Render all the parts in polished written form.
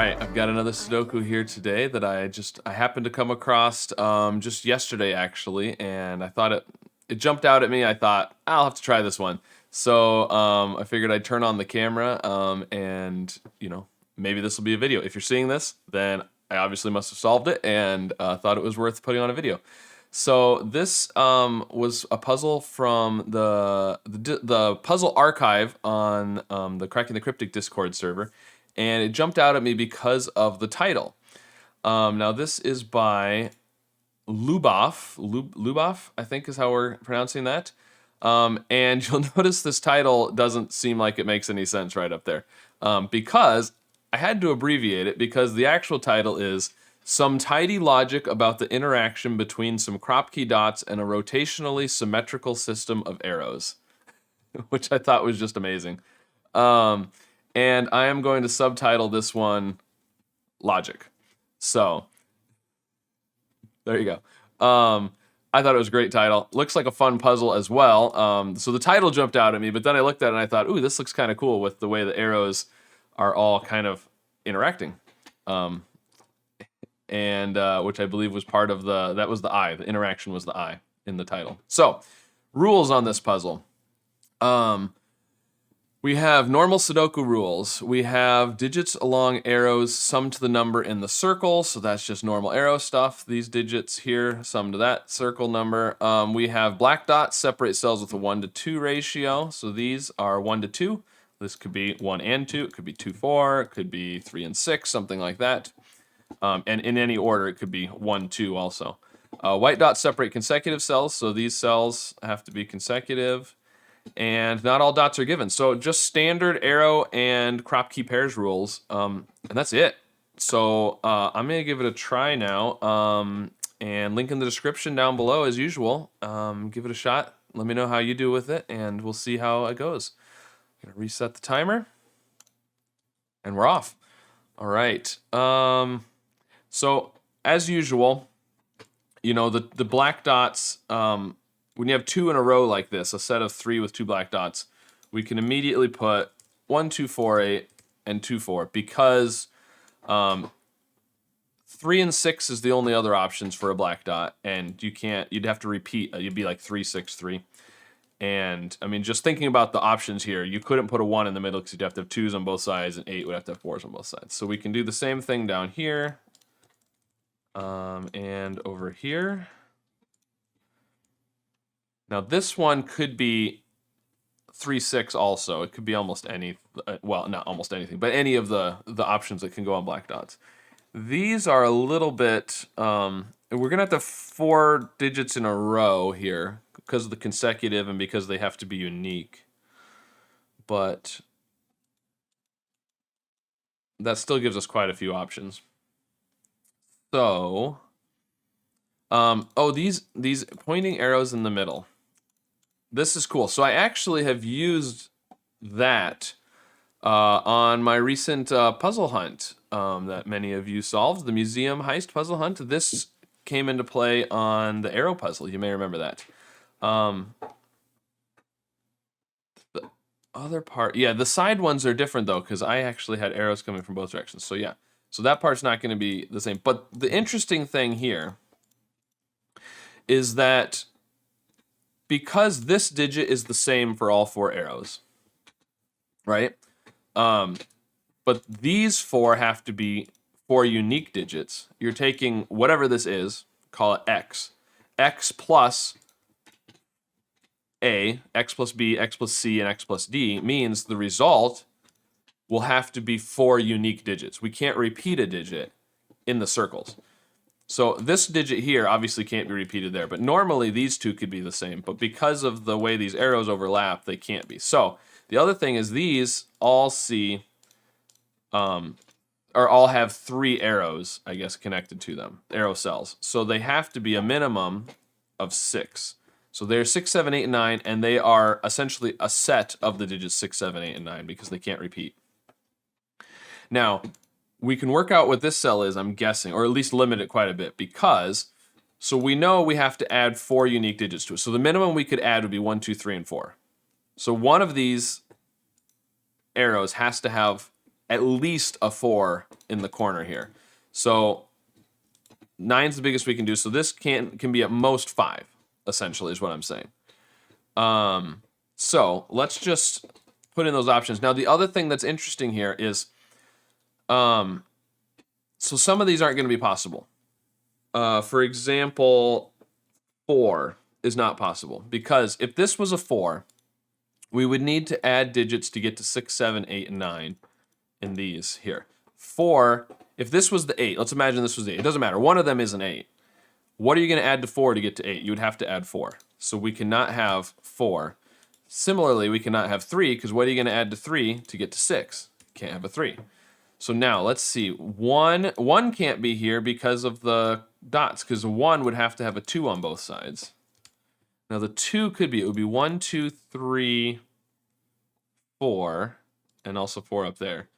right, I've got another Sudoku here today that I happened to come across just yesterday actually, and I thought it jumped out at me. I thought I'll have to try this one. So I figured I'd turn on the camera and maybe this will be a video. If you're seeing this, then I obviously must have solved it and thought it was worth putting on a video. So this was a puzzle from the puzzle archive on the Cracking the Cryptic Discord server, and it jumped out at me because of the title. Now this is by Lubaf. Lubaf, I think is how we're pronouncing that. And you'll notice this title doesn't seem like it makes any sense right up there, because I had to abbreviate it because the actual title is Some Tidy Logic About the Interaction Between Some Crop Key Dots and a Rotationally Symmetrical System of Arrows, which I thought was just amazing. And I am going to subtitle this one Logic. So there you go. I thought it was a great title. Looks like a fun puzzle as well. So the title jumped out at me, but then I looked at it and I thought, ooh, this looks kind of cool with the way the arrows are all kind of interacting. And which I believe was part of that was the eye. The interaction was the eye in the title. So rules on this puzzle. We have normal Sudoku rules. We have digits along arrows sum to the number in the circle, so that's just normal arrow stuff. These digits here sum to that circle number. We have black dots separate cells with a 1-to-2 ratio, so these are 1-to-2. This could be 1 and 2, it could be 2, 4, it could be 3 and 6, something like that. And in any order, it could be 1, 2 also. White dots separate consecutive cells, so these cells have to be consecutive. And not all dots are given. So just standard arrow and crop key pairs rules, and that's it. So I'm going to give it a try now, and link in the description down below as usual. Give it a shot. Let me know how you do with it, and we'll see how it goes. I'm going to reset the timer, and we're off. All right. So as usual, the black dots, when you have 2 in a row like this, a set of 3 with 2 black dots, we can immediately put 1, 2, 4, 8, and 2, 4 because 3 and 6 is the only other options for a black dot, and you'd have to repeat, you'd be like 3, 6, 3. And I mean, just thinking about the options here, you couldn't put a 1 in the middle because you'd have to have 2s on both sides, and 8 would have to have 4s on both sides. So we can do the same thing down here, and over here. Now this one could be 3, 6 also. It could be almost any, well, not almost anything, but any of the options that can go on black dots. These are a little bit, we're gonna have to 4 digits in a row here because of the consecutive and because they have to be unique. But that still gives us quite a few options. So, oh, these pointing arrows in the middle. This is cool. So I actually have used that on my recent puzzle hunt that many of you solved, the museum heist puzzle hunt. This came into play on the arrow puzzle. You may remember that. The other part, yeah, the side ones are different though, because I actually had arrows coming from both directions. So yeah, so that part's not going to be the same. But the interesting thing here is that because this digit is the same for all 4 arrows, right? But these 4 have to be 4 unique digits. You're taking whatever this is, call it x. X plus A, x plus B, x plus C, and x plus D means the result will have to be 4 unique digits. We can't repeat a digit in the circles. So this digit here obviously can't be repeated there, but normally these two could be the same, but because of the way these arrows overlap, they can't be. So the other thing is these all see, or all have 3 arrows, I guess, connected to them, arrow cells. So they have to be a minimum of 6. So they're 6, 7, 8, and 9, and they are essentially a set of the digits 6, 7, 8, and 9 because they can't repeat. Now, we can work out what this cell is, I'm guessing, or at least limit it quite a bit, because, so we know we have to add 4 unique digits to it. So the minimum we could add would be 1, 2, 3, and 4. So one of these arrows has to have at least a 4 in the corner here. So 9's the biggest we can do. So this can be at most 5, essentially, is what I'm saying. So let's just put in those options. Now, the other thing that's interesting here is, so some of these aren't going to be possible. For example, 4 is not possible, because if this was a 4, we would need to add digits to get to 6, 7, 8, and 9 in these here. 4, if this was the 8, let's imagine this was the 8. It doesn't matter. One of them is an 8. What are you going to add to 4 to get to 8? You would have to add 4. So we cannot have 4. Similarly, we cannot have 3, because what are you going to add to 3 to get to 6? You can't have a 3. So now let's see. 1 can't be here because of the dots, because 1 would have to have a 2 on both sides. Now the 2 could be, it would be 1, 2, 3, 4, and also 4 up there.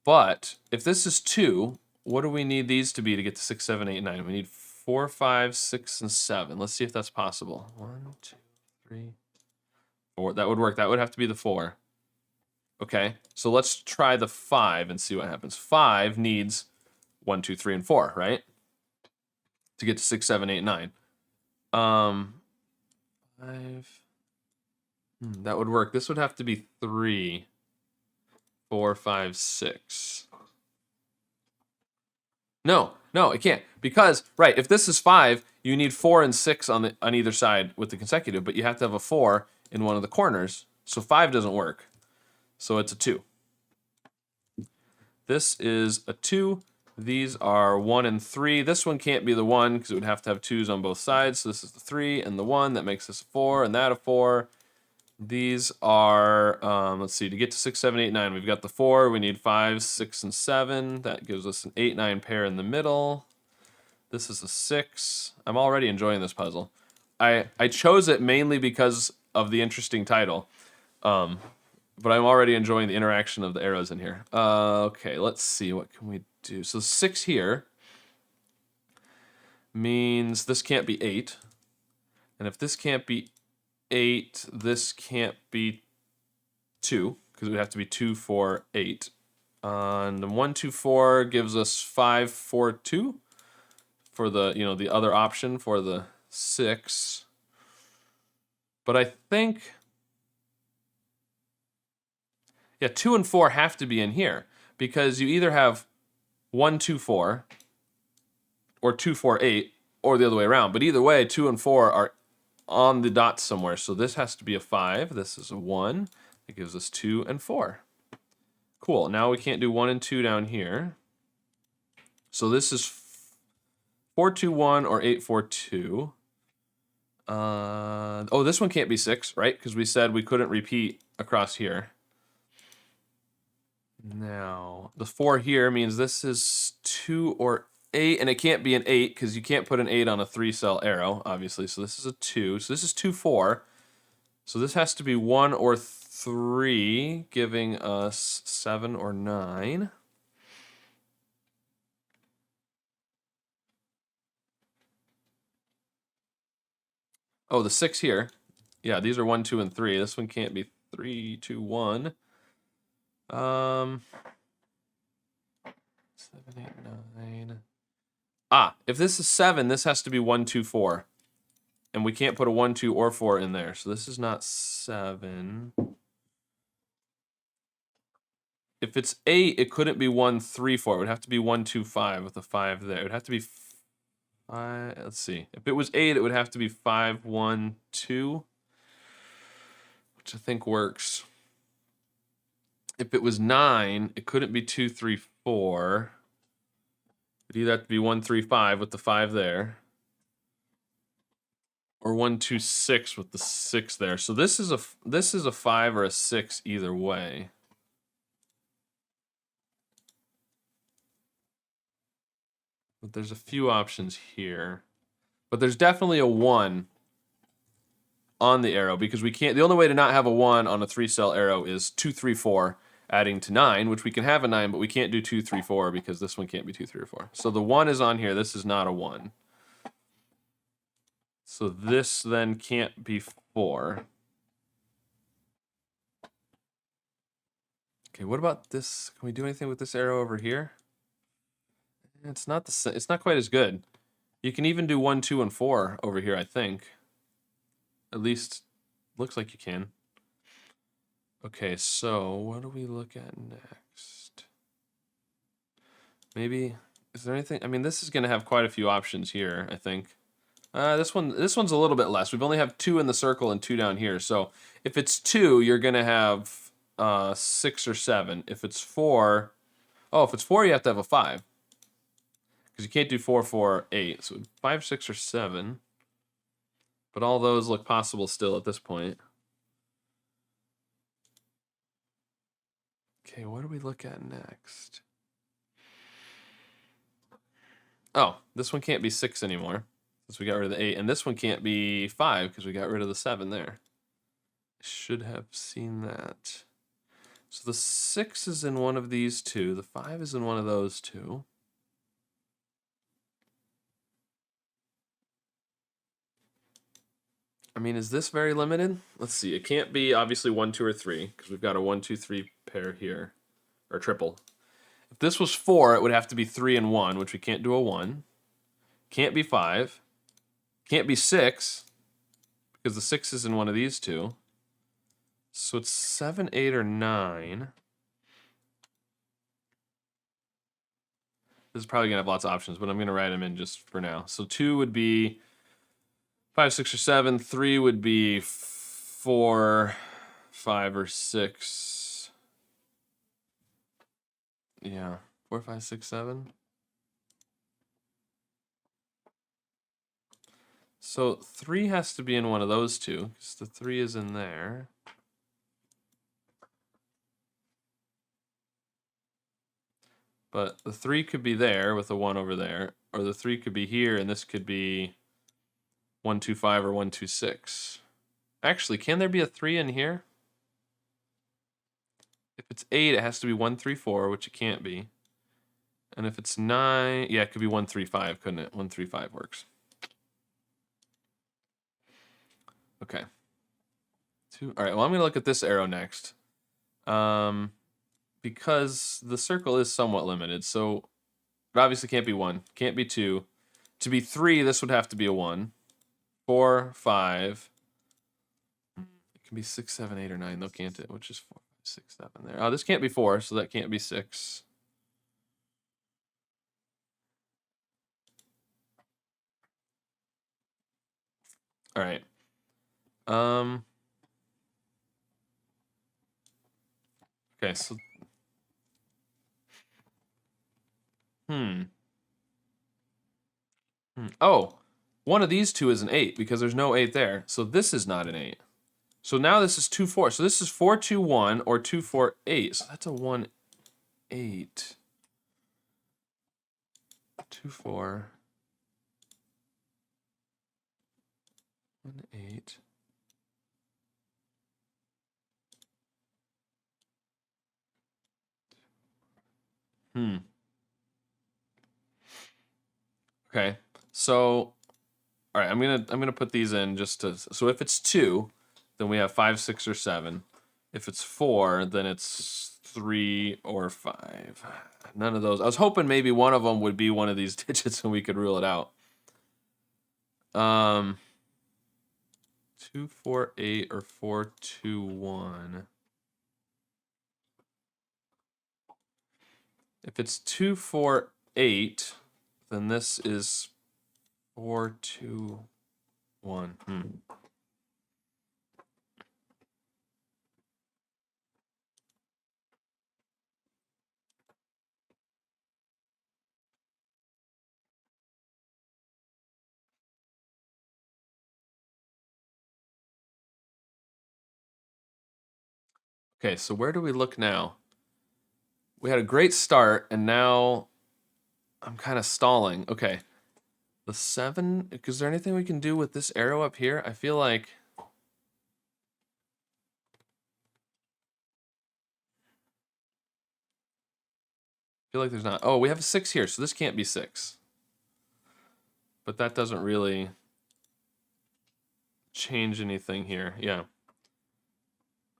But if this is 2, what do we need these to be to get to 6, 7, 8, 9? We need 4, 5, 6, and 7. Let's see if that's possible. 1, 2, 3, 4. That would work. That would have to be the 4. Okay, so let's try the 5 and see what happens. 5 needs 1, 2, 3, and 4, right? To get to 6, 7, 8, 9. 5. That would work. This would have to be 3, 4, 5, 6. No, it can't. Because, right, if this is 5, you need 4 and 6 on either side with the consecutive, but you have to have a 4 in one of the corners, so 5 doesn't work. So it's a 2. This is a 2. These are 1 and 3. This one can't be the 1 because it would have to have 2's on both sides. So this is the 3 and the 1. That makes this a 4 and that a 4. These are, let's see, to get to 6, 7, 8, 9, we've got the 4. We need 5, 6, and 7. That gives us an 8, 9 pair in the middle. This is a 6. I'm already enjoying this puzzle. I chose it mainly because of the interesting title. But I'm already enjoying the interaction of the arrows in here. Okay, let's see. What can we do? So 6 here means this can't be 8. And if this can't be 8, this can't be 2, because it would have to be 2, 4, 8. And 1, 2, 4 gives us 5, 4, 2 for the, the other option for the 6. But I think, yeah, 2 and 4 have to be in here, because you either have 1, 2, 4 or 2, 4, 8, or the other way around. But either way, 2 and 4 are on the dots somewhere. So this has to be a 5. This is a 1. It gives us 2 and 4. Cool. Now we can't do 1 and 2 down here. So this is 4, 2, 1 or 8, 4, 2. Oh, this one can't be 6, right? Because we said we couldn't repeat across here. Now, the 4 here means this is 2 or 8, and it can't be an 8 because you can't put an 8 on a 3-cell arrow, obviously. So this is a 2. So this is 2, 4. So this has to be 1 or 3, giving us 7 or 9. Oh, the 6 here. Yeah, these are 1, 2, and 3. This one can't be 3, 2, 1. 7, 8, 9. Ah, if this is 7, this has to be 1, 2, 4. And we can't put a 1, 2, or 4 in there. So this is not 7. If it's 8, it couldn't be 1, 3, 4. It would have to be 1, 2, 5 with a 5 there. It would have to be 5. Let's see. If it was 8, it would have to be 5, 1, 2. Which I think works. If it was 9, it couldn't be 2, 3, 4. It'd either have to be 1, 3, 5 with the 5 there. Or 1, 2, 6 with the 6 there. So this is a 5 or a 6 either way. But there's a few options here. But there's definitely a 1 on the arrow, because we can't, the only way to not have a 1 on a 3-cell arrow is 2, 3, 4 adding to 9, which we can have a 9, but we can't do 2, 3, 4 because this one can't be 2, 3, or 4. So the 1 is on here. This is not a 1. So this then can't be 4. Okay, what about this? Can we do anything with this arrow over here? It's not it's not quite as good. You can even do 1, 2, and 4 over here, I think. At least looks like you can. Okay, so what do we look at next? Maybe, is there anything? I mean, this is going to have quite a few options here, I think. This one's a little bit less. We've only have 2 in the circle and 2 down here. So if it's 2, you're going to have 6 or 7. If it's 4, oh, if it's 4, you have to have a 5. Because you can't do 4, 4, 8. So 5, 6, or 7. But all those look possible still at this point. Okay, what do we look at next? Oh, this one can't be 6 anymore, since we got rid of the 8. And this one can't be 5, because we got rid of the 7 there. Should have seen that. So the 6 is in one of these two. The 5 is in one of those two. I mean, is this very limited? Let's see. It can't be obviously 1, 2, or 3, because we've got a 1, 2, 3 pair here, or triple. If this was 4, it would have to be 3 and 1, which we can't do a 1. Can't be 5. Can't be 6, because the 6 is in one of these two. So it's 7, 8, or 9. This is probably going to have lots of options, but I'm going to write them in just for now. So 2 would be 5, 6, or 7. 3 would be 4, 5, or 6. Yeah, 4, 5, 6, 7. So 3 has to be in one of those two, because the 3 is in there. But the 3 could be there with a 1 over there, or the 3 could be here, and this could be 1, 2, 5, or 1, 2, 6. Actually, can there be a 3 in here? If it's 8, it has to be 1, 3, 4, which it can't be. And if it's 9, yeah, it could be 1, 3, 5, couldn't it? 1, 3, 5 works. Okay. 2. All right, well, I'm going to look at this arrow next. Because the circle is somewhat limited, so it obviously can't be 1, can't be 2. To be 3, this would have to be a 1. 4, 5. It can be 6, 7, 8, or 9, though, can't it? Which is 4, 5, 6, 7 there. Oh, this can't be 4, so that can't be 6. All right. Okay, so Oh, one of these two is an 8 because there's no 8 there. So this is not an 8. So now this is 2, 4. So this is 4, 2, 1 or 2, 4, 8. So that's a 1, 8. 2, 4. 1, 8. Okay. So all right, I'm gonna put these in just to, so if it's 2, then we have 5, 6, or 7. If it's 4, then it's 3 or 5. None of those. I was hoping maybe one of them would be one of these digits and we could rule it out. 2, 4, 8 or 4, 2, 1. If it's 2, 4, 8, then this is 4, 2, 1. Okay, so where do we look now? We had a great start, and now I'm kind of stalling. Okay, the 7. Is there anything we can do with this arrow up here? I feel like there's not. Oh, we have a 6 here, so this can't be 6. But that doesn't really change anything here. Yeah.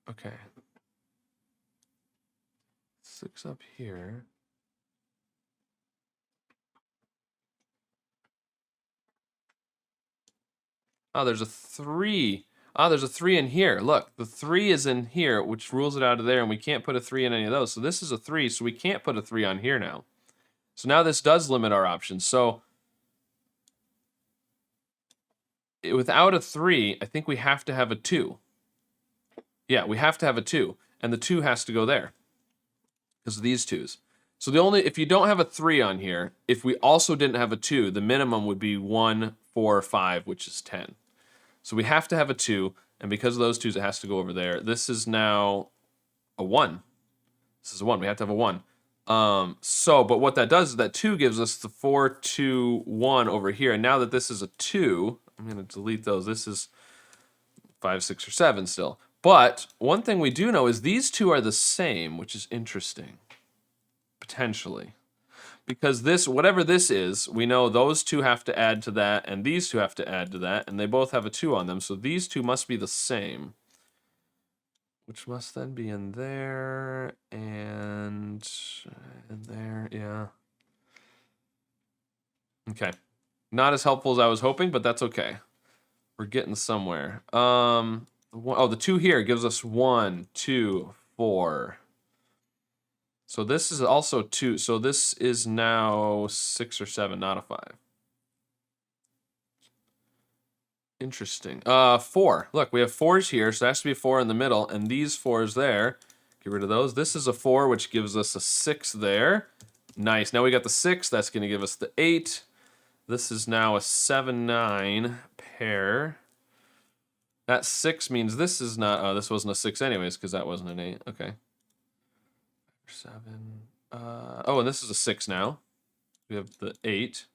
Okay. 6 up here. Oh, there's a 3. Oh, there's a 3 in here. Look, the 3 is in here, which rules it out of there, and we can't put a 3 in any of those. So this is a 3, so we can't put a 3 on here now. So now this does limit our options. So without a 3, I think we have to have a 2. Yeah, we have to have a 2, and the 2 has to go there because of these 2s. So if you don't have a 3 on here, if we also didn't have a 2, the minimum would be 1, 4, 5, which is 10. So we have to have a 2, and because of those 2s, it has to go over there. This is now a 1. This is a 1. We have to have a 1. But what that does is that 2 gives us the 4, 2, 1 over here. And now that this is a 2, I'm going to delete those. This is 5, 6, or 7 still. But one thing we do know is these 2 are the same, which is interesting. Potentially. Because this, whatever this is, we know those 2 have to add to that, and these 2 have to add to that, and they both have a 2 on them, so these 2 must be the same. Which must then be in there, and in there, yeah. Okay. Not as helpful as I was hoping, but that's okay. We're getting somewhere. The 2 here gives us 1, 2, 4. So this is also 2. So this is now 6 or 7, not a 5. Interesting. 4. Look, we have 4s here, so there has to be a 4 in the middle, and these 4s there. Get rid of those. This is a 4, which gives us a 6 there. Nice. Now we got the 6. That's going to give us the 8. This is now a 7, 9 pair. That 6 means this is not... Oh, this wasn't a 6 anyways, because that wasn't an 8. Okay. 7. And this is a 6 now. We have the 8.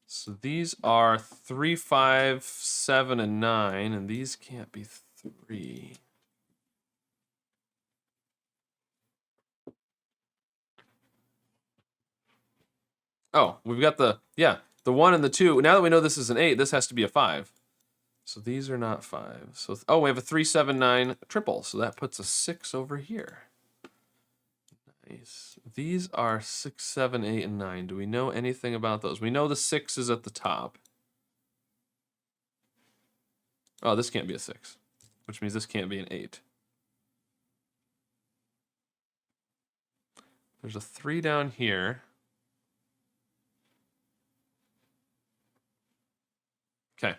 So these are 3, 5, 7, and 9, and these can't be 3. Oh, we've got the 1 and the 2. Now that we know this is an 8, this has to be a 5. So these are not 5. So we have a 3, 7, 9 triple. So that puts a 6 over here. Nice. These are 6, 7, 8, and 9. Do we know anything about those? We know the 6 is at the top. Oh, this can't be a 6, which means this can't be an 8. There's a 3 down here. Okay.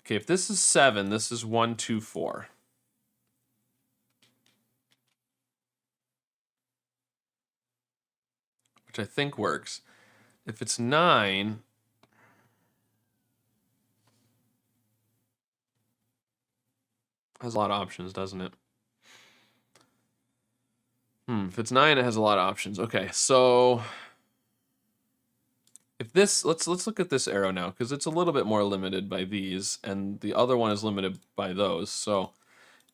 Okay, if this is 7, this is 1, 2, 4. Which I think works. If it's 9, has a lot of options, doesn't it? If it's 9, it has a lot of options. Okay, so if this, let's look at this arrow now, because it's a little bit more limited by these, and the other one is limited by those. So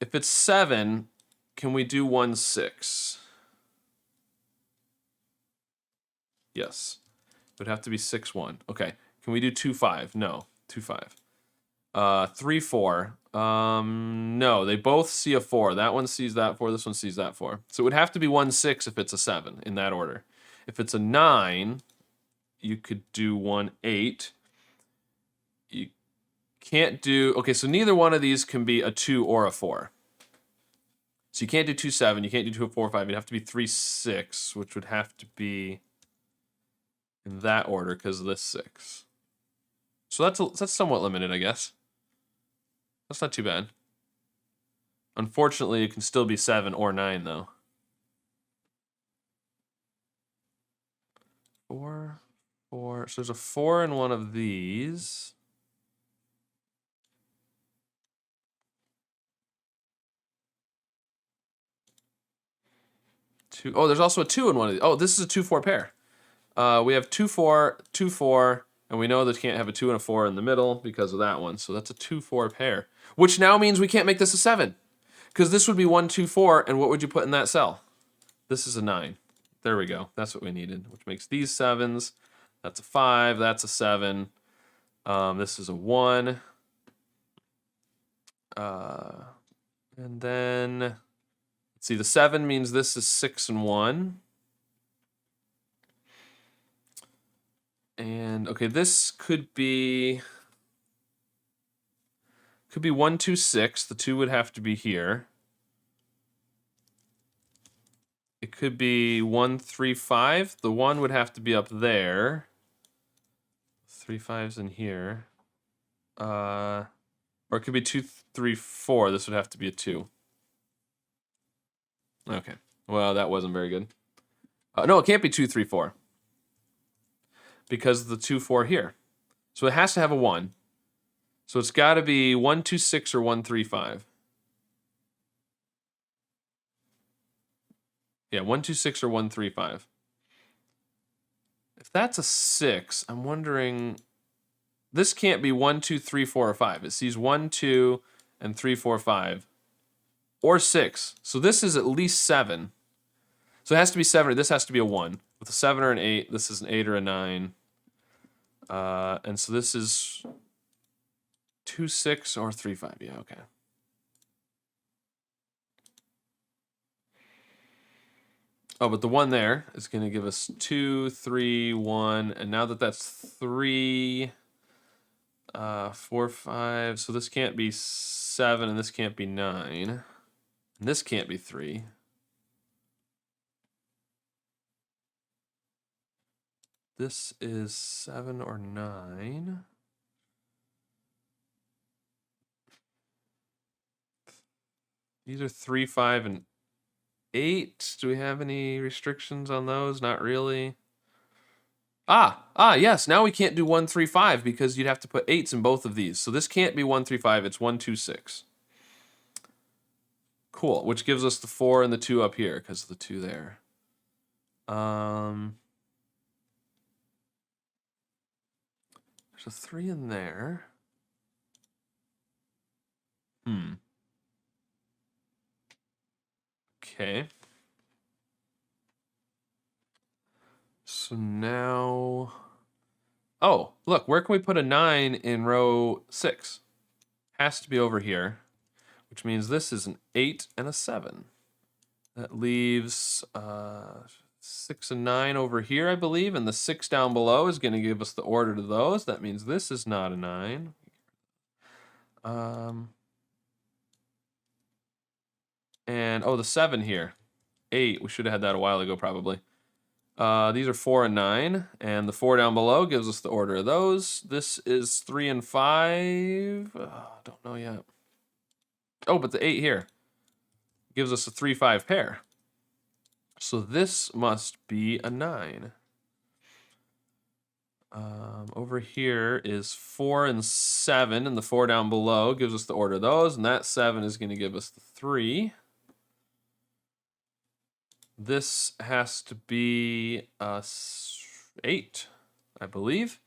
if it's 7, can we do 1, 6? Yes. It would have to be 6, 1. Okay. Can we do 2, 5? No. 2, 5. 3, 4. No, they both see a 4. That one sees that 4, this one sees that 4. So it would have to be 1, 6 if it's a 7, in that order. If it's a 9, you could do 1, 8. You can't do... Okay, so neither one of these can be a 2 or a 4. So you can't do 2, 7. You can't do 2, 4, 5. It'd have to be 3, 6, which would have to be in that order because of this 6. So that's somewhat limited, I guess. That's not too bad. Unfortunately, it can still be 7 or 9, though. 4, 4. So there's a 4 in one of these. Oh, there's also a 2 in one of these. Oh, this is a 2, 4 pair. We have 2, 4, 2, 4, and we know that can't have a 2 and a 4 in the middle because of that one. So that's a 2, 4 pair, which now means we can't make this a 7 because this would be 1, 2, 4, and what would you put in that cell? This is a 9. There we go. That's what we needed, which makes these 7s. That's a 5. That's a 7. This is a 1. And then, let's see, the 7 means this is 6 and 1. And, okay, this could be 1, 2, 6. The 2 would have to be here. It could be 1, 3, 5. The 1 would have to be up there. 3 5's in here. Or it could be 2, 3, 4. This would have to be a 2. Okay. Well, that wasn't very good. No, it can't be 2, 3, 4. Because of the 2, 4 here. So it has to have a 1. So it's got to be 1, 2, 6 or 1, 3, 5. Yeah, 1, 2, 6 or 1, 3, 5. If that's a 6, I'm wondering... This can't be 1, 2, 3, 4, or 5. It sees 1, 2, and 3, 4, 5. Or 6. So this is at least 7. So it has to be 7, or this has to be a 1. With a 7 or an 8, this is an 8 or a 9. And so this is 2, 6, or 3, 5. Yeah, okay. Oh, but the 1 there is going to give us 2, 3, 1. And now that that's 3, 4, 5. So this can't be 7, and this can't be 9. And this can't be 3. This is 7 or 9. These are 3, 5, and 8. Do we have any restrictions on those? Not really. Yes. Now we can't do 1, 3, 5 because you'd have to put 8s in both of these. So this can't be 1, 3, 5. It's 1, 2, 6. Cool. Which gives us the 4 and the 2 up here because of the 2 there. There's a 3 in there. Okay. So now... Oh, look, where can we put a 9 in row 6? Has to be over here, which means this is an 8 and a 7. That leaves 6 and 9 over here, I believe, and the 6 down below is going to give us the order to those. That means this is not a 9. And, oh, the 7 here. 8, we should have had that a while ago, probably. These are 4 and 9, and the 4 down below gives us the order of those. This is 3 and 5. Don't know yet. Oh, but the 8 here gives us a 3, 5 pair. So this must be a 9. Over here is 4 and 7, and the 4 down below gives us the order of those, and that 7 is going to give us the 3. This has to be 8, I believe.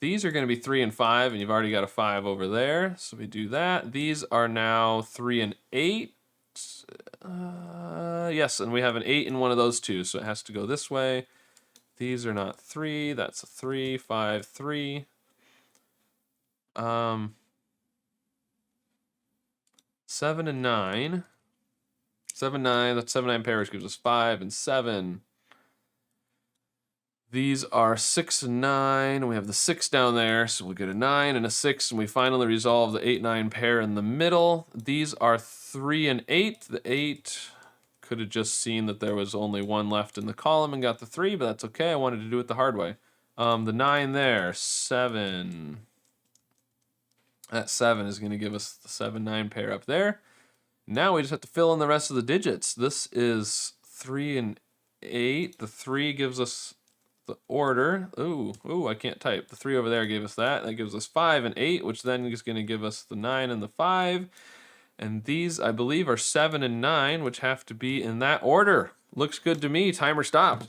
These are going to be 3 and 5, and you've already got a 5 over there, so we do that. These are now 3 and 8. Yes, and we have an 8 in one of those two, so it has to go this way. These are not 3. That's a 3, 5, 3. 7 and 9. 7, 9. That's 7, 9 pair, which gives us 5 and 7. These are 6 and 9. And we have the 6 down there, so we get a 9 and a 6, and we finally resolve the 8, 9 pair in the middle. These are 3 and 8. The 8 could have just seen that there was only 1 left in the column and got the 3, but that's okay. I wanted to do it the hard way. The 9 there, 7. That 7 is going to give us the 7, 9 pair up there. Now we just have to fill in the rest of the digits. This is 3 and 8. The 3 gives us the order. Ooh, I can't type. The 3 over there gave us that. That gives us 5 and 8, which then is going to give us the 9 and the 5. And these, I believe, are 7 and 9, which have to be in that order. Looks good to me. Timer stops.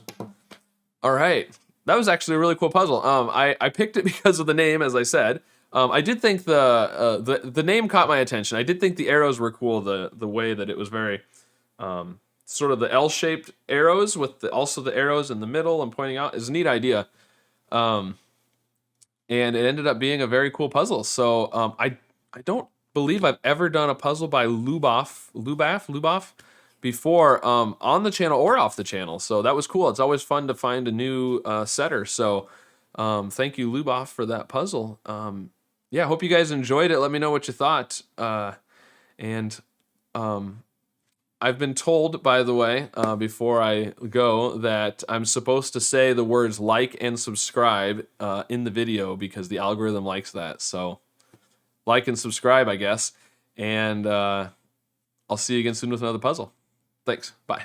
All right. That was actually a really cool puzzle. I picked it because of the name, as I said. I did think the name caught my attention. I did think the arrows were cool. The way that it was very sort of the L-shaped arrows with also the arrows in the middle and pointing out is a neat idea. And it ended up being a very cool puzzle. So I don't believe I've ever done a puzzle by Lubaf before on the channel or off the channel. So that was cool. It's always fun to find a new setter. So thank you, Lubaf, for that puzzle. Yeah, hope you guys enjoyed it. Let me know what you thought. And I've been told, by the way, before I go, that I'm supposed to say the words like and subscribe in the video because the algorithm likes that. So like and subscribe, I guess. And I'll see you again soon with another puzzle. Thanks. Bye.